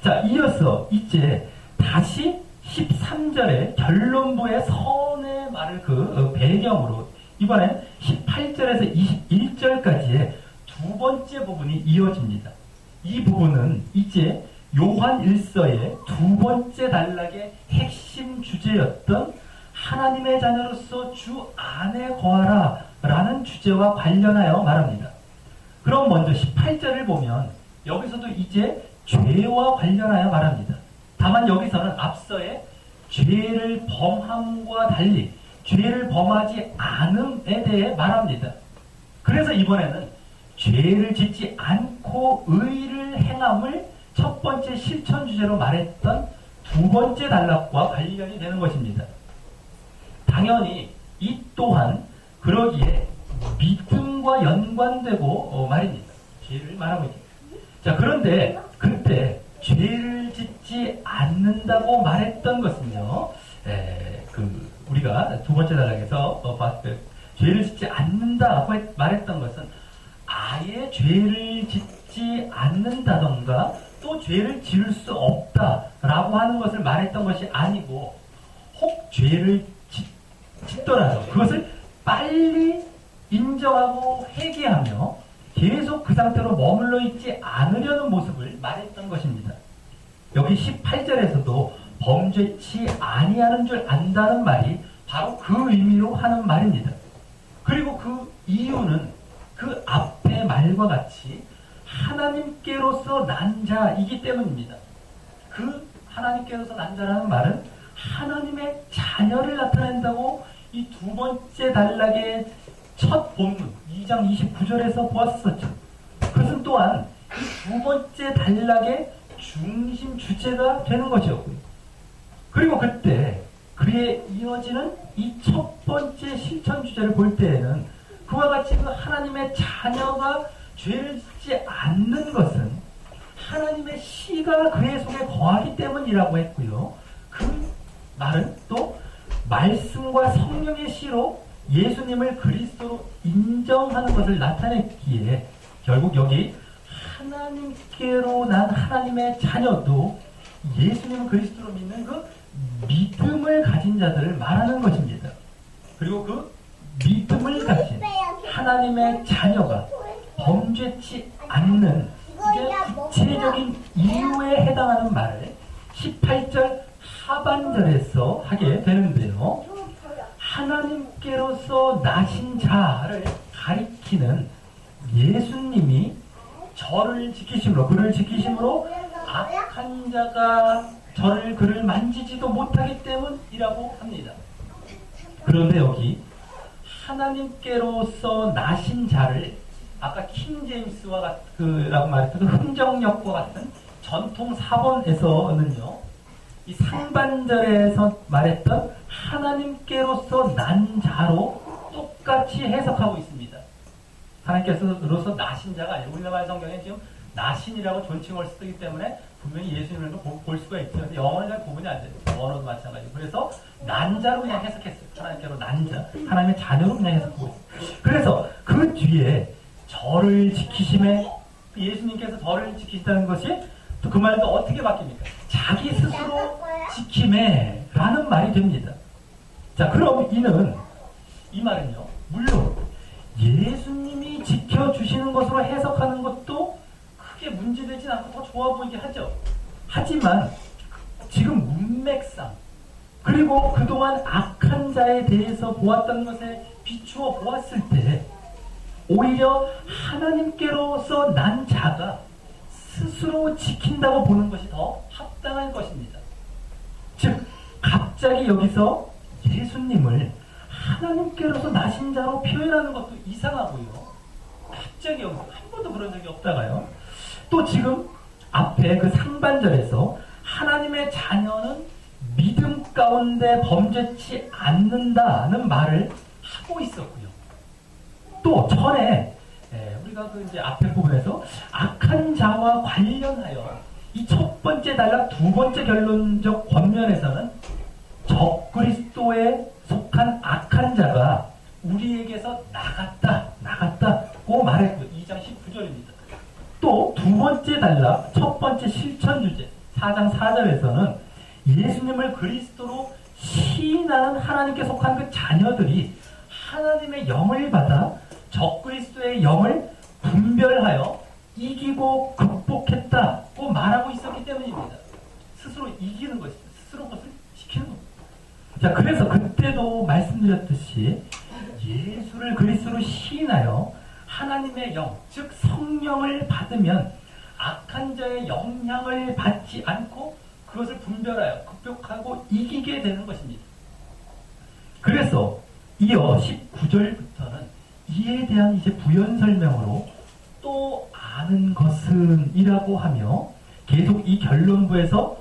자, 이어서 이제 다시 13절의 결론부의 선의 말을 그 배경으로 이번엔 18절에서 21절까지의 두 번째 부분이 이어집니다. 이 부분은 이제 요한 1서의 두 번째 단락의 핵심 주제였던 하나님의 자녀로서 주 안에 거하라 라는 주제와 관련하여 말합니다. 그럼 먼저 18절을 보면 여기서도 이제 죄와 관련하여 말합니다. 다만 여기서는 앞서의 죄를 범함과 달리 죄를 범하지 않음에 대해 말합니다. 그래서 이번에는 죄를 짓지 않고 의를 행함을 첫 번째 실천 주제로 말했던 두 번째 단락과 관련이 되는 것입니다. 당연히 이 또한 그러기에 믿음과 연관되고 말입니다. 죄를 말하고 있습니다. 자, 그런데 그때 죄를 짓지 않는다고 말했던 것은요, 우리가 두 번째 단락에서 봤을 때 죄를 짓지 않는다고 말했던 것은 아예 죄를 짓지 않는다던가 또 죄를 지을 수 없다라고 하는 것을 말했던 것이 아니고, 혹 죄를 짓더라도 그것을 빨리 인정하고 회개하며 계속 그 상태로 머물러 있지 않으려는 모습을 말했던 것입니다. 여기 18절에서도 범죄치 아니하는 줄 안다는 말이 바로 그 의미로 하는 말입니다. 그리고 그 이유는 그 앞의 말과 같이 하나님께로서 난 자이기 때문입니다. 그 하나님께로서 난 자라는 말은 하나님의 자녀를 나타낸다고 이 두 번째 단락의 첫 본문 2장 29절에서 보았었죠. 그것은 또한 이 두 번째 단락의 중심 주제가 되는 것이었고요. 그리고 그때 그에 이어지는 이 첫 번째 실천 주제를 볼 때에는 그와 같이 그 하나님의 자녀가 죄를 짓지 않는 것은 하나님의 씨가 그의 속에 거하기 때문이라고 했고요. 그 말은 또 말씀과 성령의 씨로 예수님을 그리스도로 인정하는 것을 나타냈기에 결국 여기 하나님께로 난 하나님의 자녀도 예수님 그리스도로 믿는 그 믿음을 가진 자들을 말하는 것입니다. 그리고 그 믿음을 가진 하나님의 자녀가 범죄치 않는 이제 구체적인 이유에 해당하는 말을 18절 하반절에서 하게 되는데요. 하나님께로서 나신 자를 가리키는 예수님이 저를 지키심으로, 그를 지키심으로 악한 자가 그를 만지지도 못하기 때문이라고 합니다. 그런데 여기 하나님께로서 나신 자를 아까 킹제임스와 라고 말했던 그 흥정역과 같은 전통 사본에서는요, 이 상반절에서 말했던 하나님께로서 난 자로 똑같이 해석하고 있습니다. 하나님께로서 나신 자가 아니고, 우리나라 성경에 지금 나신이라고 존칭을 쓰기 때문에 분명히 예수님을 볼 수가 있죠. 근데 영어는 잘 구분이 안 돼요. 언어도 마찬가지고. 그래서 난자로 그냥 해석했어요. 하나님께로 난자. 하나님의 자녀로 그냥 해석하고 있어요. 그래서 그 뒤에 저를 지키심에, 예수님께서 저를 지키시다는 것이 또 그 말도 어떻게 바뀝니까? 자기 스스로 지킴에 라는 말이 됩니다. 자, 그럼 이 말은요, 물론 예수님이 지켜주시는 것으로 해석하는 것도 크게 문제되진 않고 더 좋아 보이게 하죠. 하지만 지금 문맥상, 그리고 그동안 악한 자에 대해서 보았던 것에 비추어 보았을 때 오히려 하나님께로서 난 자가 스스로 지킨다고 보는 것이 더 합당한 것입니다. 즉, 갑자기 여기서 예수님을 하나님께로서 나신 자로 표현하는 것도 이상하고요. 갑자기 여기서 한 번도 그런 적이 없다가요. 또 지금 앞에 그 상반절에서 하나님의 자녀는 믿음 가운데 범죄치 않는다는 말을 하고 있었고요. 또 전에 우리가 그 이제 앞에 부분에서 악한 자와 관련하여 이 첫 번째 단락 두 번째 결론적 권면에서는 적그리스도에 속한 악한 자가 우리에게서 나갔다고 말했고 2장 19절입니다. 또 두 번째 단락 첫 번째 실천 주제 4장 4절에서는 예수님을 그리스도로 시인하는 하나님께 속한 그 자녀들이 하나님의 영을 받아 적그리스도의 영을 분별하여 이기고 극복했다고 말하고 있었기 때문입니다. 스스로 이기는 것이죠. 스스로 그것을 지키는 겁니다. 자, 그래서 그때도 말씀드렸듯이 예수를 그리스도로 시인하여 하나님의 영, 즉 성령을 받으면 악한 자의 영향을 받지 않고 그것을 분별하여 극복하고 이기게 되는 것입니다. 그래서 이어 19절부터는 이에 대한 이제 부연 설명으로 또 아는 것은 이라고 하며 계속 이 결론부에서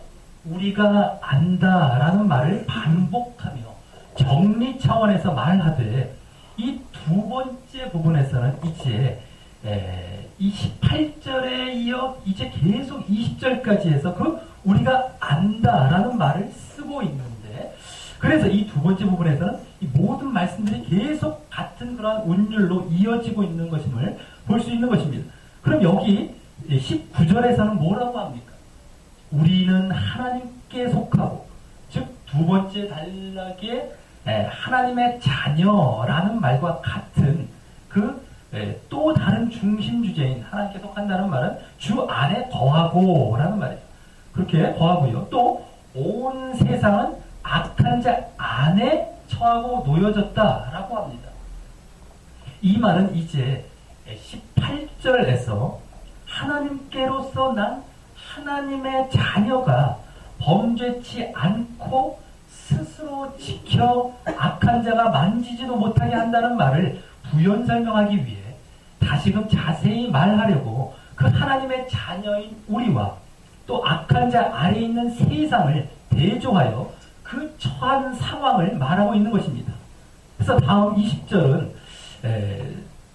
우리가 안다라는 말을 반복하며 정리 차원에서 말하되 이 두 번째 부분에서는 이제 이 18절에 이어 이제 계속 20절까지 해서 그 우리가 안다라는 말을 쓰고 있는데 그래서 이 두 번째 부분에서는 이 모든 말씀들이 계속 같은 그러한 운율로 이어지고 있는 것임을 볼 수 있는 것입니다. 그럼 여기 19절에서는 뭐라고 합니까? 우리는 하나님께 속하고 즉 두 번째 단락에 하나님의 자녀라는 말과 같은 그 또 다른 중심 주제인 하나님께 속한다는 말은 주 안에 거하고 라는 말이죠. 그렇게 거하고요. 또 온 세상은 악한 자 안에 처하고 놓여졌다라고 합니다. 이 말은 이제 18절에서 하나님께로서 난 하나님의 자녀가 범죄치 않고 스스로 지켜 악한 자가 만지지도 못하게 한다는 말을 부연 설명하기 위해 다시금 자세히 말하려고 그 하나님의 자녀인 우리와 또 악한 자 아래에 있는 세상을 대조하여 그 처한 상황을 말하고 있는 것입니다. 그래서 다음 20절은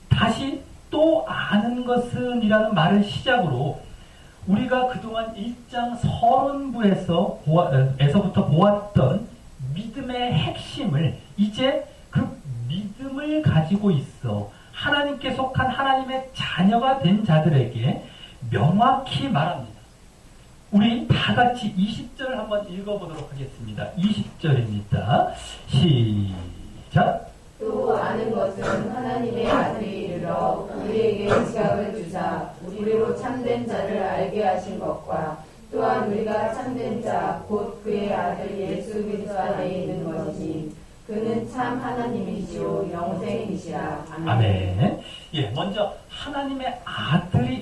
다시 또 아는 것은 이라는 말을 시작으로 우리가 그동안 1장 서론부에서부터 보았던 믿음의 핵심을 이제 그 믿음을 가지고 있어 하나님께 속한 하나님의 자녀가 된 자들에게 명확히 말합니다. 우리 다 같이 20절을 한번 읽어보도록 하겠습니다. 20절입니다. 시작! 또 아는 것은 하나님의 아들이 이르러 우리에게 지각을 주사 우리로 참된 자를 알게 하신 것과 또한 우리가 참된 자 곧 그의 아들 예수 그리스도 안에 있는 것이니 그는 참 하나님이시오 영생이시라. 아멘. 예, 먼저 하나님의 아들이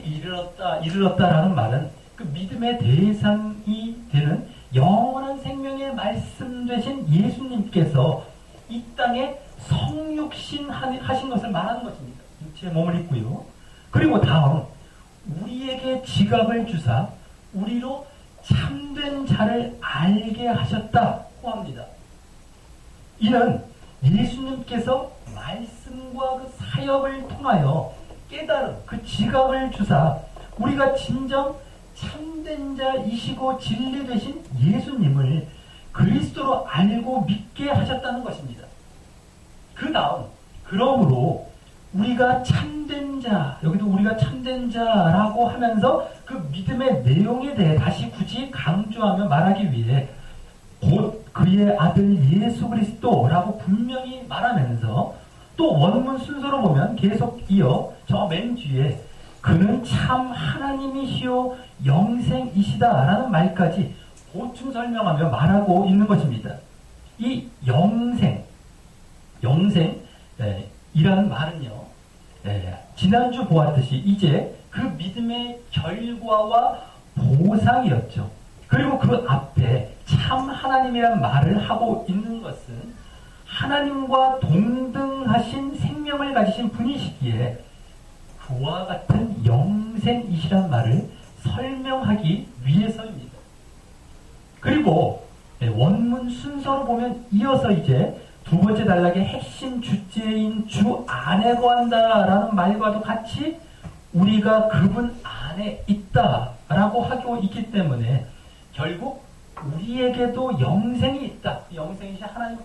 이르렀다라는 말은 그 믿음의 대상이 되는 영원한 생명의 말씀 되신 예수님께서 이 땅에 성육신 하신 것을 말하는 것입니다. 육체의 몸을 입고요. 그리고 다음 우리에게 지각을 주사 우리로 참된 자를 알게 하셨다고 합니다. 이는 예수님께서 말씀과 그 사역을 통하여 깨달음, 그 지각을 주사 우리가 진정 참된 자이시고 진리 되신 예수님을 그리스도로 알고 믿게 하셨다는 것입니다. 그 다음 그러므로 우리가 참된 자, 여기도 우리가 참된 자라고 하면서 그 믿음의 내용에 대해 다시 굳이 강조하며 말하기 위해 곧 그의 아들 예수 그리스도라고 분명히 말하면서 또 원문 순서로 보면 계속 이어 저 맨 뒤에 그는 참 하나님이시오 영생이시다라는 말까지 보충 설명하며 말하고 있는 것입니다. 이 영생이라는 말은요, 지난주 보았듯이 이제 그 믿음의 결과와 보상이었죠. 그리고 그 앞에 참 하나님이란 말을 하고 있는 것은 하나님과 동등하신 생명을 가지신 분이시기에 그와 같은 영생이시란 말을 설명하기 위해서입니다. 그리고 원문 순서로 보면 이어서 이제 두 번째 단락의 핵심 주제인 주 안에 거한다라는 말과도 같이 우리가 그분 안에 있다라고 하고 있기 때문에 결국 우리에게도 영생이 있다. 영생이신 하나님,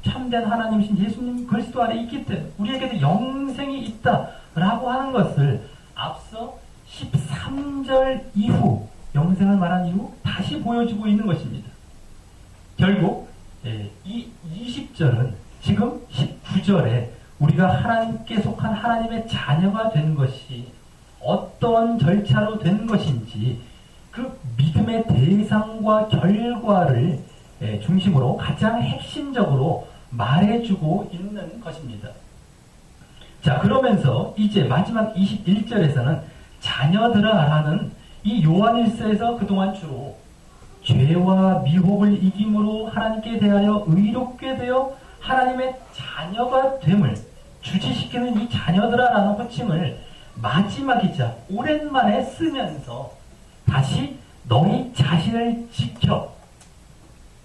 참된 하나님이신 예수님 그리스도 안에 있기 때문에 우리에게도 영생이 있다라고 하는 것을 앞서 13절 이후, 영생을 말한 이후 다시 보여주고 있는 것입니다. 결국 이 20절은 지금 19절에 우리가 하나님께 속한 하나님의 자녀가 된 것이 어떤 절차로 된 것인지 그 믿음의 대상과 결과를 중심으로 가장 핵심적으로 말해주고 있는 것입니다. 자, 그러면서 이제 마지막 21절에서는 자녀들아라는 이 요한일서에서 그동안 주로 죄와 미혹을 이김으로 하나님께 대하여 의롭게 되어 하나님의 자녀가 됨을 주지시키는 이 자녀들아라는 호칭을 마지막이자 오랜만에 쓰면서 다시 너희 자신을 지켜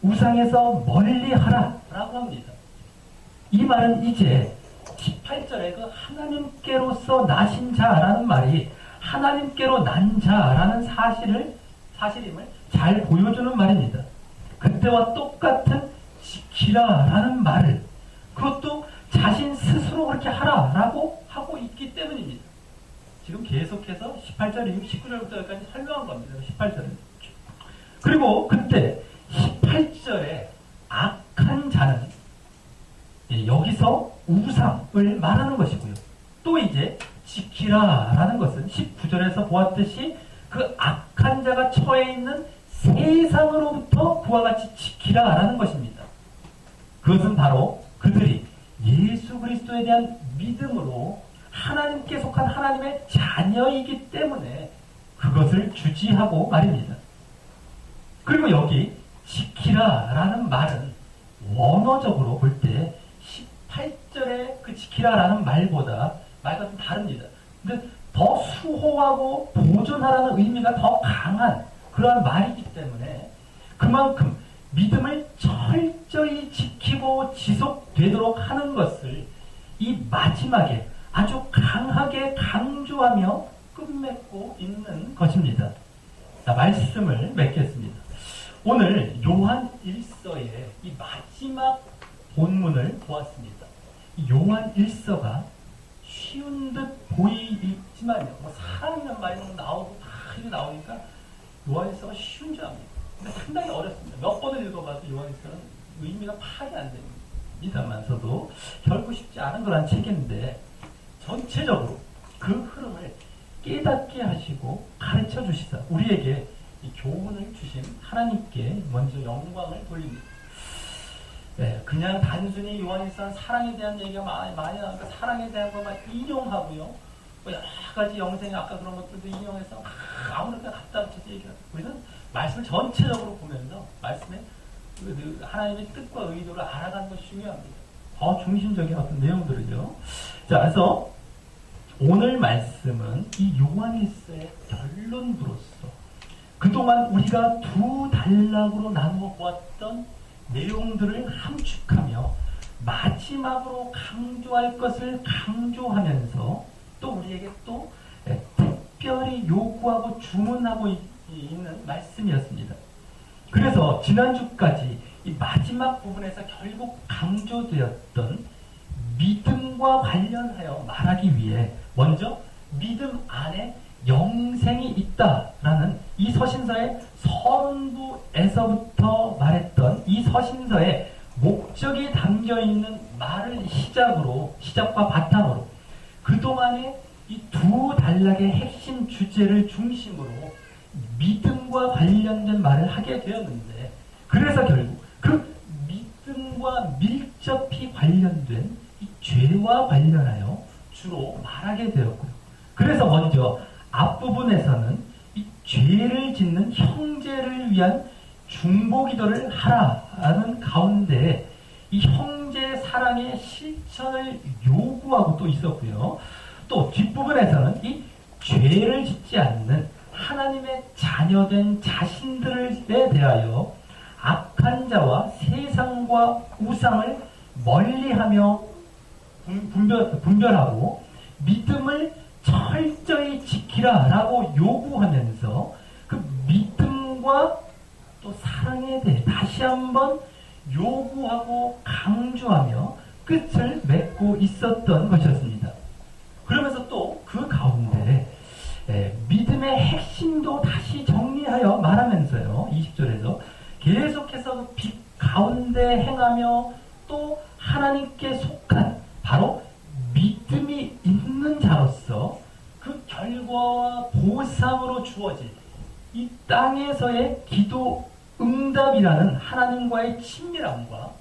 우상에서 멀리하라 라고 합니다. 이 말은 이제 18절에 그 하나님께로서 나신 자라는 말이 하나님께로 난 자라는 사실임을 잘 보여주는 말입니다. 그때와 똑같은 지키라라는 말을 그것도 자신 스스로 그렇게 하라라고 하고 있기 때문입니다. 지금 계속해서 18절 이후 19절부터 여기까지 설명한 겁니다. 18절은. 그리고 그때 18절에 악한 자는 여기서 우상을 말하는 것이고요. 또 이제 지키라라는 것은 19절에서 보았듯이 그 악한 자가 처해 있는 세상으로부터 그와 같이 지키라라는 것입니다. 그것은 바로 그들이 예수 그리스도에 대한 믿음으로 하나님께 속한 하나님의 자녀이기 때문에 그것을 주지하고 말입니다. 그리고 여기 지키라라는 말은 원어적으로 볼 때 18절의 그 지키라라는 말보다 말과 좀 다릅니다. 근데 더 수호하고 보존하라는 의미가 더 강한 그러한 말이기 때문에 그만큼 믿음을 철저히 지키고 지속되도록 하는 것을 이 마지막에 아주 강하게 강조하며 끝맺고 있는 것입니다. 자, 말씀을 맺겠습니다. 오늘 요한 1서의 이 마지막 본문을 보았습니다. 이 요한 1서가 쉬운 듯 보이지만요. 뭐 사랑이란 말이 나오고 다 이렇게 나오니까 요한 1서가 쉬운 줄 압니다. 근데 상당히 어렵습니다. 몇 번을 읽어봐도 요한 1서는 의미가 파악이 안 됩니다만서도 결국 쉽지 않은 거란 책인데 전체적으로 그 흐름을 깨닫게 하시고 가르쳐 주시사 우리에게 이 교훈을 주신 하나님께 먼저 영광을 돌립니다. 네, 그냥 단순히 요한일서는 사랑에 대한 얘기가 많이 나오니까 사랑에 대한 것만 인용하고요. 뭐 여러 가지 영생이 아까 그런 것들도 인용해서 아무렇게나 갖다 붙여서 얘기하고 우리는 말씀을 전체적으로 보면서 말씀의 그 하나님의 뜻과 의도를 알아가는 것이 중요합니다. 더 중심적인 어떤 내용들을요. 자, 그래서 오늘 말씀은 이 요한일서의 결론부로서 그동안 우리가 두 단락으로 나누어 보았던 내용들을 함축하며 마지막으로 강조할 것을 강조하면서 또 우리에게 또 특별히 요구하고 주문하고 있는 말씀이었습니다. 그래서 지난주까지 이 마지막 부분에서 결국 강조되었던 믿음과 관련하여 말하기 위해 먼저 믿음 안에 영생이 있다라는 이 서신서의 서론부에서부터 말했던 이 서신서의 목적이 담겨있는 말을 시작과 바탕으로 그동안의 이 두 단락의 핵심 주제를 중심으로 믿음과 관련된 말을 하게 되었는데 그래서 결국 그 믿음과 밀접히 관련된 이 죄와 관련하여 주로 말하게 되었고요. 그래서 먼저 앞부분에서는 이 죄를 짓는 형제를 위한 중보기도를 하라는 가운데 이 형제 사랑의 실천을 요구하고 또 있었고요. 또 뒷부분에서는 이 죄를 짓지 않는 하나님의 자녀된 자신들에 대하여 악한 자와 세상과 우상을 멀리하며 분별하고 믿음을 철저히 지키라라고 요구하면서 그 믿음과 또 사랑에 대해 다시 한번 요구하고 강조하며 끝을 맺고 있었던 것이었습니다. 그러면서 또 그 가운데 믿음의 핵심도 다시 정리하여 말하면서요. 20절에서 계속해서 그 빛 가운데 행하며 또 하나님께 속한 바로 믿음이 있는 자로서 그 결과와 보상으로 주어질 이 땅에서의 기도 응답이라는 하나님과의 친밀함과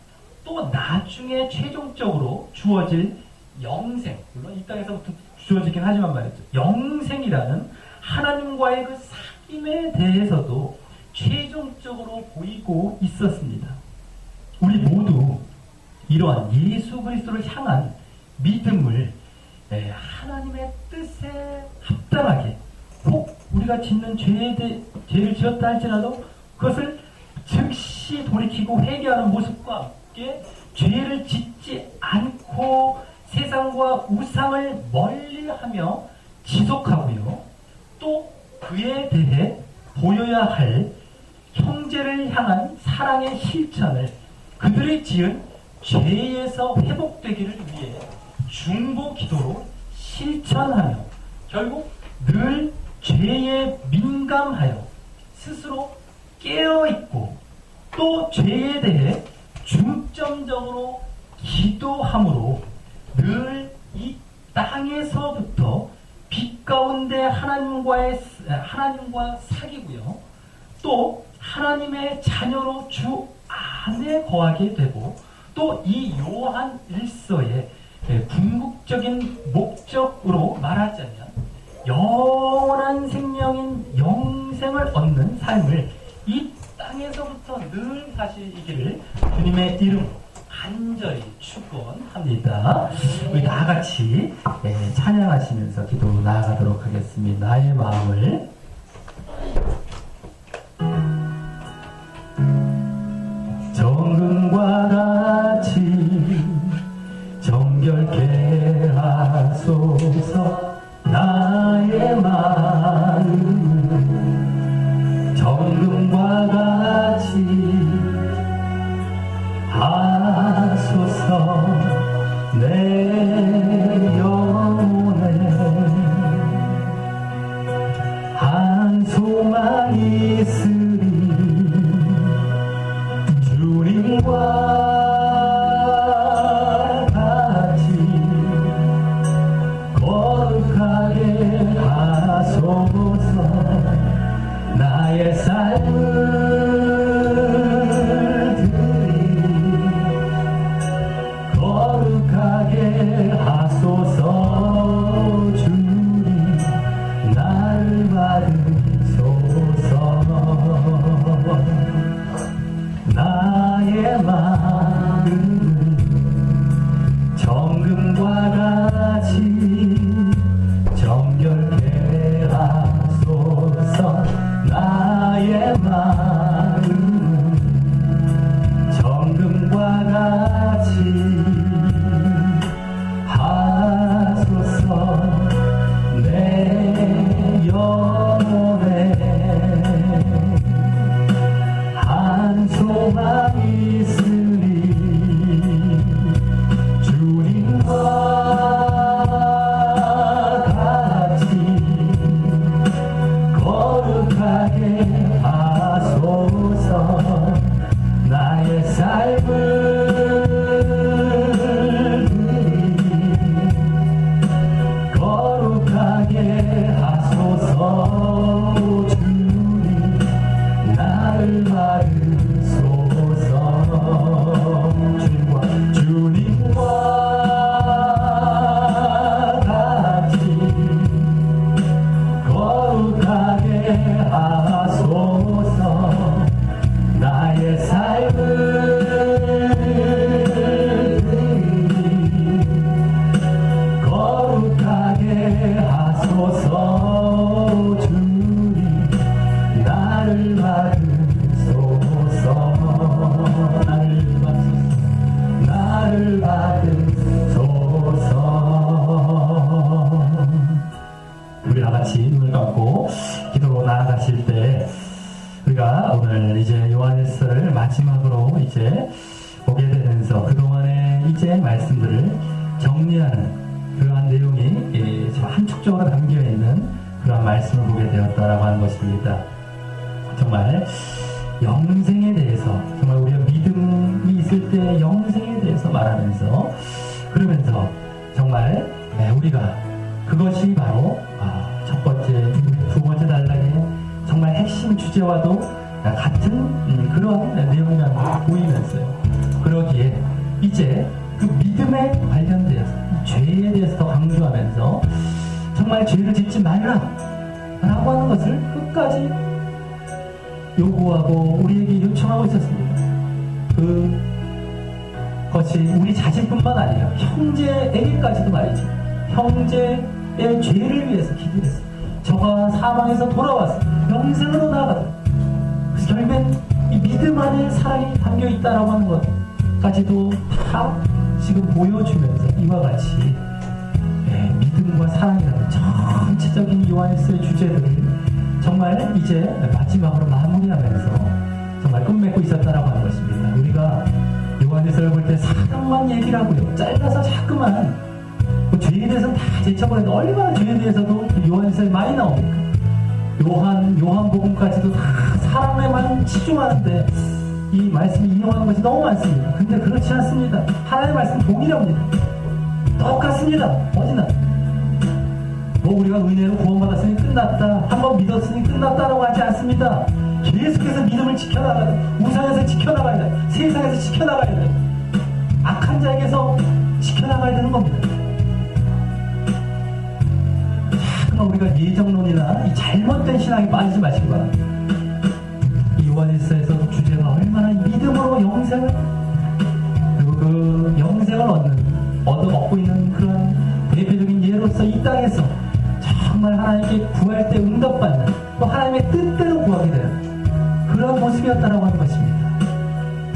또 나중에 최종적으로 주어질 영생, 물론 이 땅에서부터 주어지긴 하지만 말이죠. 영생이라는 하나님과의 그 사귐에 대해서도 최종적으로 보이고 있었습니다. 우리 모두 이러한 예수 그리스도를 향한 믿음을 하나님의 뜻에 합당하게 혹 우리가 짓는 죄를 지었다 할지라도 그것을 즉시 돌이키고 회개하는 모습과 함께 죄를 짓지 않고 세상과 우상을 멀리하며 지속하고요. 또 그에 대해 보여야 할 형제를 향한 사랑의 실천을 그들이 지은 죄에서 회복되기를 위해 중보 기도로 실천하며 결국 늘 죄에 민감하여 스스로 깨어있고 또 죄에 대해 중점적으로 기도함으로 늘 이 땅에서부터 빛 가운데 하나님과 사귀고요. 또 하나님의 자녀로 주 안에 거하게 되고 또 이 요한 1서의 궁극적인 목적으로 말하자면 영원한 생명인 영생을 얻는 삶을 이 땅에서부터 늘 사시기를 주님의 이름으로 간절히 축원합니다. 우리 다 같이 찬양하시면서 기도 나아가도록 하겠습니다. 나의 마음을 정금과 같이 정결케 하소서. 나의 마음 정금과 같이 하소서. 내 영혼에 한 소망 있으리 주님과 같이 거룩하게 하소서. 나의 삶을 거룩하게 하소서. 주님 나를 받으소서. 나의 마음을 정금과 같이 정결케 하소서. 나의 마음을 정금과 같이 하소서. 내 영혼에 한 소망 있으리 주님과 같이 거룩하게 하소서. 나의 삶을 거룩하게 하소서. 주님 나를 받으소서. 주님과 같이 거룩하게 하소서. 나의 삶을 거룩하게 하소서. 주님 나를 받으소서. 오늘 이제 요한일서를 마지막으로 이제 보게 되면서 그동안의 이제 말씀들을 정리하는 그러한 내용이 함축적으로 담겨있는 그러한 말씀을 보게 되었다라고 하는 것입니다. 정말 영생에 대해서, 정말 우리가 믿음이 있을 때 영생에 대해서 말하면서, 그러면서 정말 우리가 그것이 바로 첫 번째, 두 번째 단락의 정말 핵심 주제와도 같은 그런 내용이 보이면서요. 그러기에 이제 그 믿음에 관련되어서 죄에 대해서 더 강조하면서 정말 죄를 짓지 말라 라고 하는 것을 끝까지 요구하고 우리에게 요청하고 있었습니다. 그것이 우리 자신뿐만 아니라 형제에게까지도 말이죠. 형제의 죄를 위해서 기도했어. 저가 사망에서 돌아와서 영생으로 나아가다. 그래서 결국엔 이 믿음 안에 사랑이 담겨 있다라고 하는 것까지도 다 지금 보여주면서 이와 같이 믿음과 사랑이라는 전체적인 요한일서의 주제들을 정말 이제 마지막으로 마무리하면서 정말 끝맺고 있었다라고 하는 것입니다. 우리가 요한일서를 볼 때 사랑만 얘기를 하고요. 잘라서 자꾸만 죄에 대해서는 다 제쳐버렸는데 얼마나 죄에 대해서도 요한일서에 많이 나옵니까? 요한복음까지도 다 사랑에만 치중하는데 이 말씀을 인용하는 것이 너무 많습니다. 근데 그렇지 않습니다. 하나님의 말씀 동일합니다. 똑같습니다. 어디나 우리가 은혜로 구원받았으니 끝났다, 한번 믿었으니 끝났다라고 하지 않습니다. 계속해서 믿음을 지켜나가야 돼. 우상에서 지켜나가야 돼. 세상에서 지켜나가야 돼. 악한 자에게서 지켜나가야 되는 겁니다. 자꾸만 우리가 예정론이나 이 잘못된 신앙에 빠지지 마시기 바랍니다. 이 요한일서에서 주제가 얼마나 믿음으로 영생을, 그리고 그 영생을 얻고 있는 그런 대표적인 예로서 이 땅에서 정말 하나님께 구할 때 응답받는, 또 하나님의 뜻대로 구하게 되는 그런 모습이었다라고 하는 것입니다.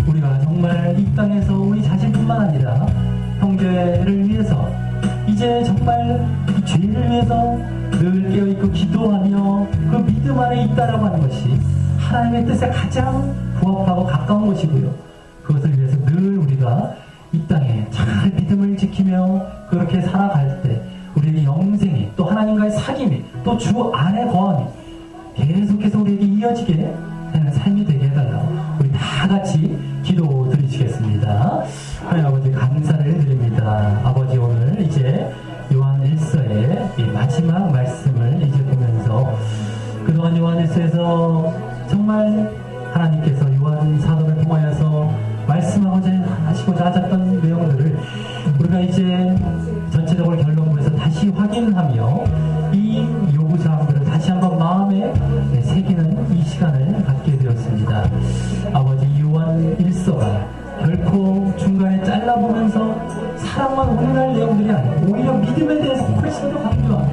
우리가 정말 이 땅에서 우리 자신뿐만 아니라 형제를 위해서 이제 정말 이 죄를 위해서 늘 깨어있고 기도하며 그 믿음 안에 있다라고 하는 것이 하나님의 뜻에 가장 부합하고 가까운 것이고요. 그것을 위해서 늘 우리가 이 땅에 잘 믿음을 지키며 그렇게 살아갈 때 우리의 영생이, 또 하나님과의 사귐이, 또 주 안에 거함이 계속해서 우리에게 이어지게 되는 삶이 되게 해달라고 우리 다 같이 기도 드리시겠습니다. 하나님 아버지 감사를 드립니다. 아버지 오늘 이제 요한일서의 이 마지막 말씀을 이제 보면서 그동안 요한일서에서 정말 하나님께서 요한 사도를 통하여서 하시고자 하셨던 내용들을 우리가 이제 전체적으로 결론부에서 다시 확인하며 이 요구사항들을 다시 한번 마음에 새기는 이 시간을 갖게 되었습니다. 아버지, 요한일서가 결코 중간에 잘라보면서 사랑만 운운할 내용들이 아니고 오히려 믿음에 대해서 훨씬 더 강조하며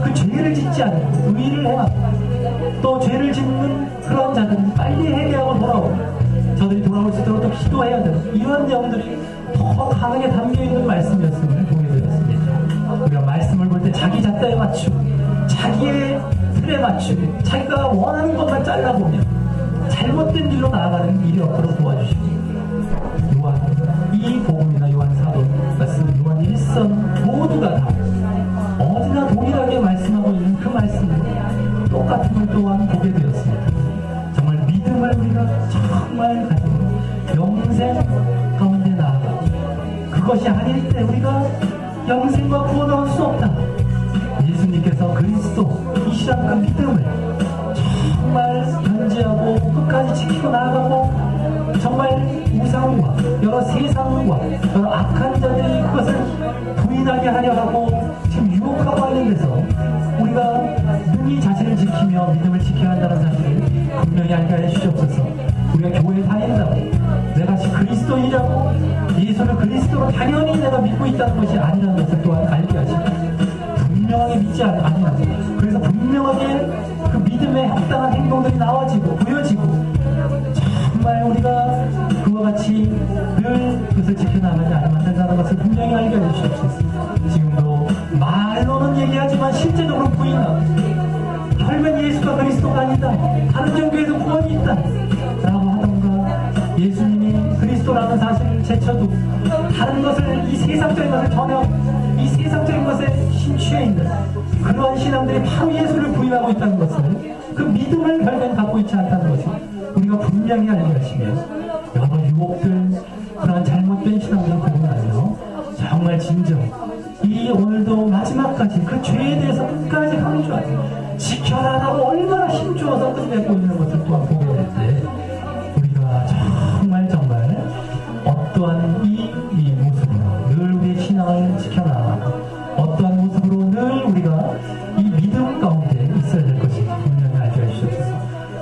그 죄를 짓지 않고 의를 행하고 또 죄를 짓는 그런 자들은 빨리 회개하고 돌아오고 저들이 돌아올 수 있도록 또 기도해야 되는 이런 내용들이 더 강하게 담겨있는 말씀이었음을 보게 되었습니다. 우리가 말씀을 볼 때 자기 잣대에 맞추고 자기의 틀에 맞추고 자기가 원하는 것만 잘라보며 잘못된 길로 나아가는 일이 없도록 도와주시고 이 복음이나 요한 사도 말씀, 요한 일서 모두가 다 어디나 동일하게 말씀하고 있는 그 말씀으로 똑같은 걸 또한 보게 되었습니다. 정말 믿음을 우리가 정말 가지고 영생 가운데 나아가고 그것이 아닐 때 우리가 영생과 구원을 얻을 수 없다. 예수님께서 그리스도이시라는 그 믿음을 정말 견지하고 끝까지 지키고 나아가고 정말 우상과 여러 세상과 여러 악한 자들이 그것을 부인하게 하려 하고 지금 유혹하고 하는 데서 우리가 능히 자신을 지키며 믿음을 지켜야 한다는 사실을 분명히 알게 해 주시옵소서. 우리가 교회에 다닌다고 내가 그리스도인이라고 예수를 그리스도로 당연히 내가 믿고 있다는 것이 아니라는 것을 또한 알게 하시고 분명하게 믿지 아니하고 그래서 분명하게 그 믿음에 합당한 행동들이 나와지고 보여지고 정말 우리가 그와 같이 늘 그것을 지켜나가지 않으면 안 된다는 것을 분명히 알게 해주시옵소서. 지금도 말로는 얘기하지만 실제적으로 부인하고 결국엔 예수가 그리스도가 아니다, 다른 종교에도 구원이 있다, 제쳐두고 다른 것을, 이 세상적인 것을 전혀, 이 세상적인 것에 심취해 있는 그러한 신앙들이 바로 예수를 부인하고 있다는 것을, 그 믿음을 결국엔 갖고 있지 않다는 것을 우리가 분명히 알게 하시며, 여러 유혹들, 그러한 잘못된 신앙들을 보고 나서 정말 진정 이 오늘도 마지막까지 그 죄에 대해서 끝까지 강조하고 지켜라라고 얼마나 힘주어서 끝내고 있는 것을 또한 보게 될 때, 우리가 정말 어떠한 이 모습으로 늘 우리의 신앙을 지켜나가고 어떠한 모습으로 늘 우리가 이 믿음 가운데 있어야 될 것인지 분명히 알게 해주셔서,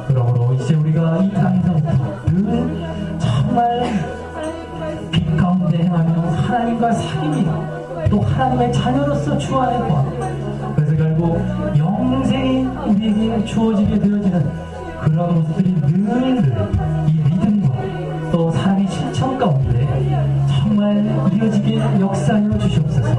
그러므로 이제 우리가 이 땅에서부터 늘 정말 빛 가운데 행하며 하나님과 사귐이요 또 하나님의 자녀로서 주 안에 거하고, 그래서 결국 영생이 우리에게 주어지게 되어지는 그런 모습들이 늘 이 믿음과 또 사랑의 실천 가운데 정말 이어지게 역사하여 주시옵소서.